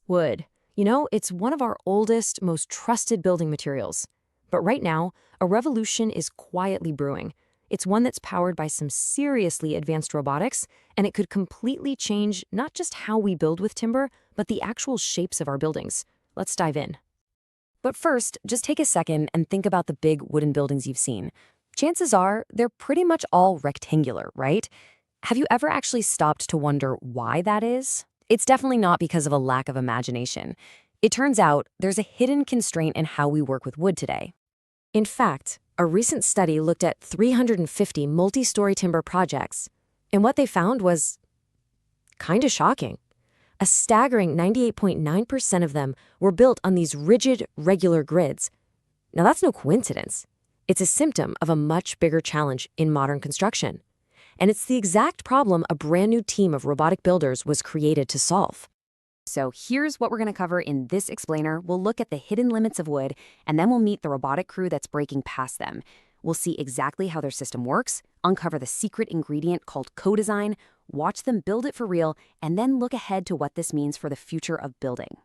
Wood. It's one of our oldest, most trusted building materials. But right now, a revolution is quietly brewing. It's one that's powered by some seriously advanced robotics, and it could completely change not just how we build with timber, but the actual shapes of our buildings. Let's dive in. But first, just take a second and think about the big wooden buildings you've seen. Chances are, they're pretty much all rectangular, right? Have you ever actually stopped to wonder why that is? It's definitely not because of a lack of imagination. It turns out there's a hidden constraint in how we work with wood today. In fact, a recent study looked at 350 multi-story timber projects, and what they found was kinda shocking. A staggering 98.9% of them were built on these rigid, regular grids. Now that's no coincidence. It's a symptom of a much bigger challenge in modern construction. And it's the exact problem a brand new team of robotic builders was created to solve. So here's what we're going to cover in this explainer. We'll look at the hidden limits of wood, and then we'll meet the robotic crew that's breaking past them. We'll see exactly how their system works, uncover the secret ingredient called co-design, watch them build it for real, and then look ahead to what this means for the future of building.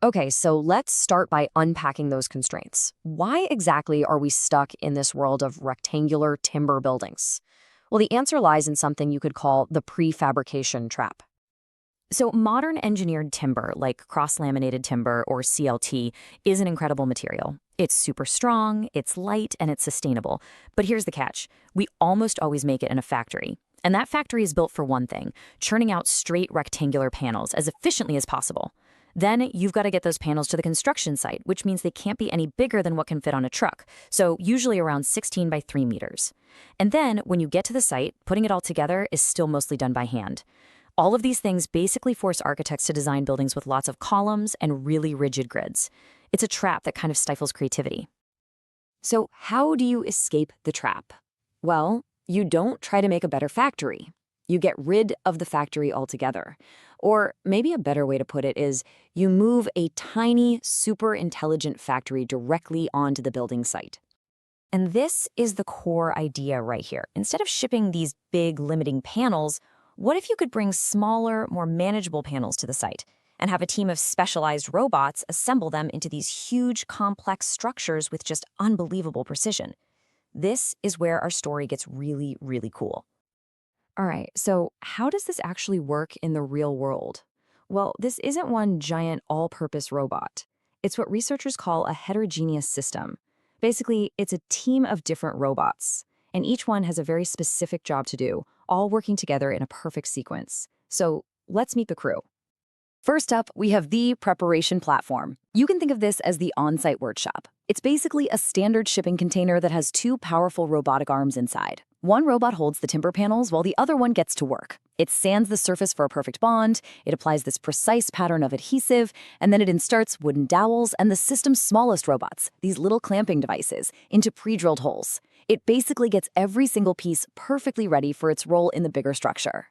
Okay, so let's start by unpacking those constraints. Why exactly are we stuck in this world of rectangular timber buildings? Well, the answer lies in something you could call the prefabrication trap. So modern engineered timber, like cross-laminated timber or CLT, is an incredible material. It's super strong, it's light, and it's sustainable. But here's the catch. We almost always make it in a factory. And that factory is built for one thing, churning out straight rectangular panels as efficiently as possible. Then you've got to get those panels to the construction site, which means they can't be any bigger than what can fit on a truck, so usually around 16 by 3 meters. And then when you get to the site, putting it all together is still mostly done by hand. All of these things basically force architects to design buildings with lots of columns and really rigid grids. It's a trap that kind of stifles creativity. So how do you escape the trap? Well, you don't try to make a better factory. You get rid of the factory altogether. Or maybe a better way to put it is you move a tiny, super intelligent factory directly onto the building site. And this is the core idea right here. Instead of shipping these big limiting panels, what if you could bring smaller, more manageable panels to the site and have a team of specialized robots assemble them into these huge, complex structures with just unbelievable precision? This is where our story gets really, really cool. All right, so how does this actually work in the real world? Well, this isn't one giant all-purpose robot. It's what researchers call a heterogeneous system. Basically, it's a team of different robots, and each one has a very specific job to do, all working together in a perfect sequence. So let's meet the crew. First up, we have the preparation platform. You can think of this as the on-site workshop. It's basically a standard shipping container that has two powerful robotic arms inside. One robot holds the timber panels while the other one gets to work. It sands the surface for a perfect bond, it applies this precise pattern of adhesive, and then it inserts wooden dowels and the system's smallest robots, these little clamping devices, into pre-drilled holes. It basically gets every single piece perfectly ready for its role in the bigger structure.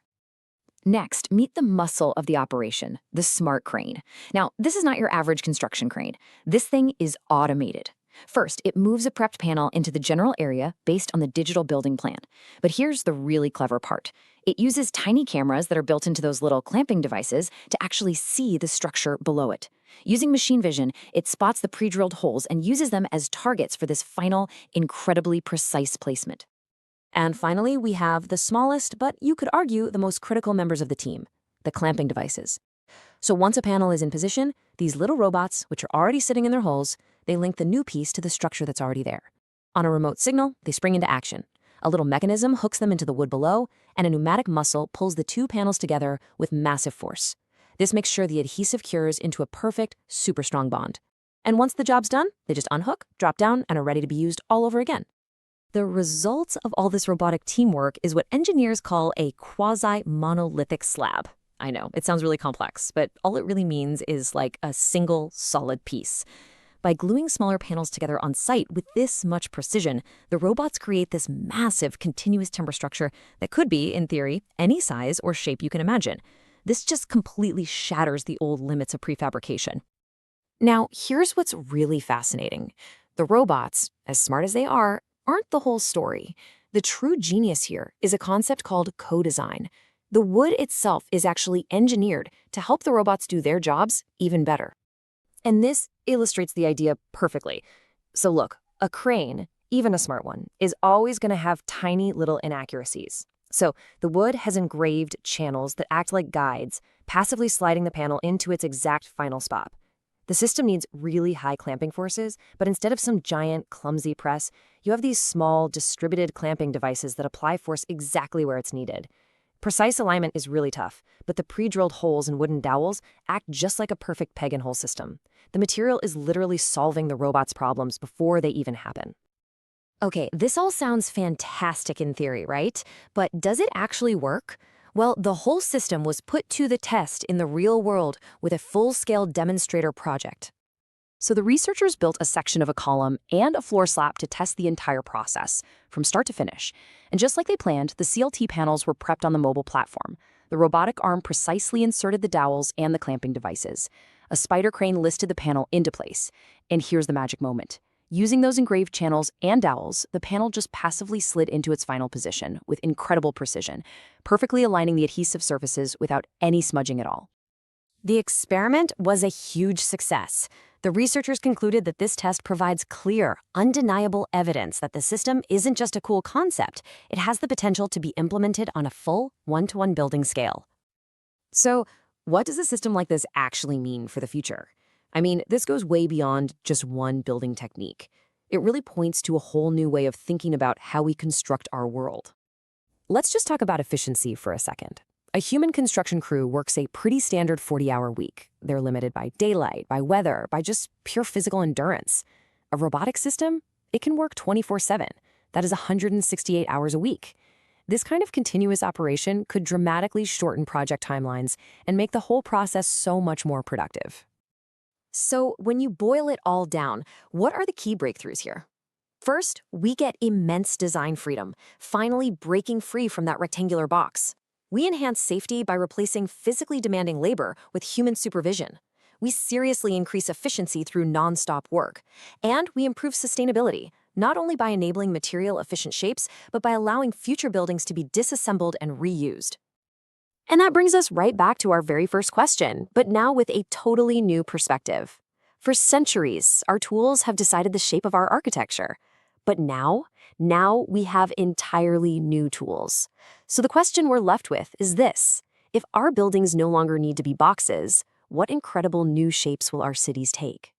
Next, meet the muscle of the operation, the smart crane. Now, this is not your average construction crane. This thing is automated. First, it moves a prepped panel into the general area based on the digital building plan. But here's the really clever part. It uses tiny cameras that are built into those little clamping devices to actually see the structure below it. Using machine vision, it spots the pre-drilled holes and uses them as targets for this final, incredibly precise placement. And finally, we have the smallest, but you could argue the most critical members of the team, the clamping devices. So once a panel is in position, these little robots, which are already sitting in their holes, they link the new piece to the structure that's already there. On a remote signal, they spring into action. A little mechanism hooks them into the wood below, and a pneumatic muscle pulls the two panels together with massive force. This makes sure the adhesive cures into a perfect, super strong bond. And once the job's done, they just unhook, drop down, and are ready to be used all over again. The result of all this robotic teamwork is what engineers call a quasi-monolithic slab. I know, it sounds really complex, but all it really means is like a single solid piece. By gluing smaller panels together on site with this much precision, the robots create this massive continuous timber structure that could be, in theory, any size or shape you can imagine. This just completely shatters the old limits of prefabrication. Now, here's what's really fascinating. The robots, as smart as they aren't the whole story. The true genius here is a concept called co-design. The wood itself is actually engineered to help the robots do their jobs even better. And this illustrates the idea perfectly. So look, a crane, even a smart one, is always going to have tiny little inaccuracies. So the wood has engraved channels that act like guides, passively sliding the panel into its exact final spot. The system needs really high clamping forces, but instead of some giant, clumsy press, you have these small, distributed clamping devices that apply force exactly where it's needed. Precise alignment is really tough, but the pre-drilled holes and wooden dowels act just like a perfect peg and hole system. The material is literally solving the robot's problems before they even happen. Okay, this all sounds fantastic in theory, right? But does it actually work? Well, the whole system was put to the test in the real world with a full-scale demonstrator project. So the researchers built a section of a column and a floor slab to test the entire process, from start to finish. And just like they planned, the CLT panels were prepped on the mobile platform. The robotic arm precisely inserted the dowels and the clamping devices. A spider crane lifted the panel into place. And here's the magic moment. Using those engraved channels and dowels, the panel just passively slid into its final position with incredible precision, perfectly aligning the adhesive surfaces without any smudging at all. The experiment was a huge success. The researchers concluded that this test provides clear, undeniable evidence that the system isn't just a cool concept, it has the potential to be implemented on a full one-to-one building scale. So, what does a system like this actually mean for the future? I mean, this goes way beyond just one building technique. It really points to a whole new way of thinking about how we construct our world. Let's just talk about efficiency for a second. A human construction crew works a pretty standard 40-hour week. They're limited by daylight, by weather, by just pure physical endurance. A robotic system, it can work 24/7. That is 168 hours a week. This kind of continuous operation could dramatically shorten project timelines and make the whole process so much more productive. So when you boil it all down, what are the key breakthroughs here? First, we get immense design freedom, finally breaking free from that rectangular box. We enhance safety by replacing physically demanding labor with human supervision. We seriously increase efficiency through non-stop work. And we improve sustainability, not only by enabling material-efficient shapes, but by allowing future buildings to be disassembled and reused. And that brings us right back to our very first question, but now with a totally new perspective. For centuries, our tools have decided the shape of our architecture. But now we have entirely new tools. So the question we're left with is this: if our buildings no longer need to be boxes, what incredible new shapes will our cities take?